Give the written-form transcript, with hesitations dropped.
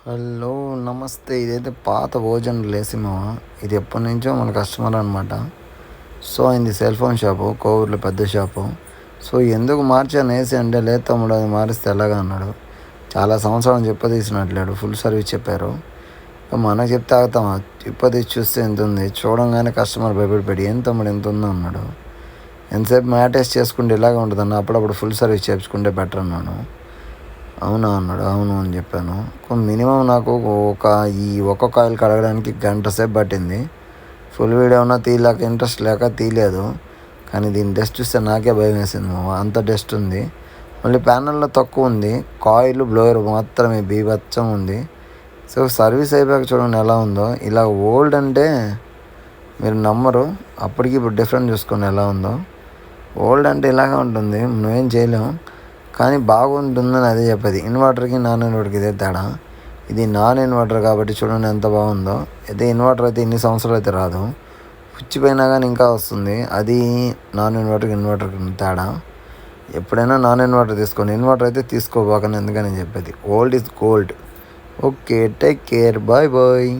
Hello నమస్తే. ఇదైతే పాత ఓజన్ లేసిమా. ఇది ఎప్పటి నుంచో మన కస్టమర్ అనమాట. సో ఇది సెల్ ఫోన్ షాపు, కోవూరులో పెద్ద షాపు. సో ఎందుకు మార్చాను ఏసీ అంటే, లేదు తమ్ముడు అది మారిస్తే ఎలాగా అన్నాడు. చాలా సంవత్సరాలు చెప్పదీసినట్లేడు, ఫుల్ సర్వీస్ చెప్పారు. మనకు చెప్తే ఆగుతామా? చెప్పదీసి చూస్తే ఎంత ఉంది, చూడంగానే కస్టమర్ భయపడిపోయాడు. ఏం తమ్ముడు ఎంత ఉందో అన్నాడు. ఎంతసేపు మ్యాటేస్ చేసుకుంటే ఇలాగే ఉంటుంది అన్న, అప్పుడప్పుడు ఫుల్ సర్వీస్ చేయించుకుంటే బెటర్ అన్నాను. అవునా అన్నాడు. అవును అని చెప్పాను. మినిమం నాకు ఒక్కొక్క ఆయిల్ కడగడానికి గంట సేపు పట్టింది. ఫుల్ వీడియో ఉన్నా తీయలేక, ఇంట్రెస్ట్ లేక తీయలేదు. కానీ దీని డస్ట్ చూస్తే నాకే భయం వేసింది. అంత డస్ట్ ఉంది. మళ్ళీ ప్యానల్లో తక్కువ ఉంది, కాయిల్ బ్లోయర్ మాత్రమే బీభత్సం ఉంది. సో సర్వీస్ అయిపోయాక చూడండి ఎలా ఉందో. ఇలా ఓల్డ్ అంటే మీరు నమ్మరు, అప్పటికి ఇప్పుడు డిఫరెంట్ చూసుకోండి ఎలా ఉందో. ఓల్డ్ అంటే ఇలాగే ఉంటుంది, నువ్వేం చేయలేము. కానీ బాగుంటుందని అదే చెప్పేది. ఇన్వర్టర్కి నాన్ ఇన్వర్టర్కి ఇదే తేడా. ఇది నాన్ ఇన్వర్టర్ కాబట్టి చూడండి ఎంత బాగుందో. అయితే ఇన్వర్టర్ అయితే ఇన్ని సంవత్సరాలు అయితే రాదు, పుచ్చిపోయినా కానీ ఇంకా వస్తుంది. అది నాన్ ఇన్వర్టర్కి తేడా. ఎప్పుడైనా నాన్ ఇన్వర్టర్ తీసుకోండి, ఇన్వర్టర్ అయితే తీసుకోబోకని ఎందుకని చెప్పేది. Old is gold. Okay, take care, bye bye.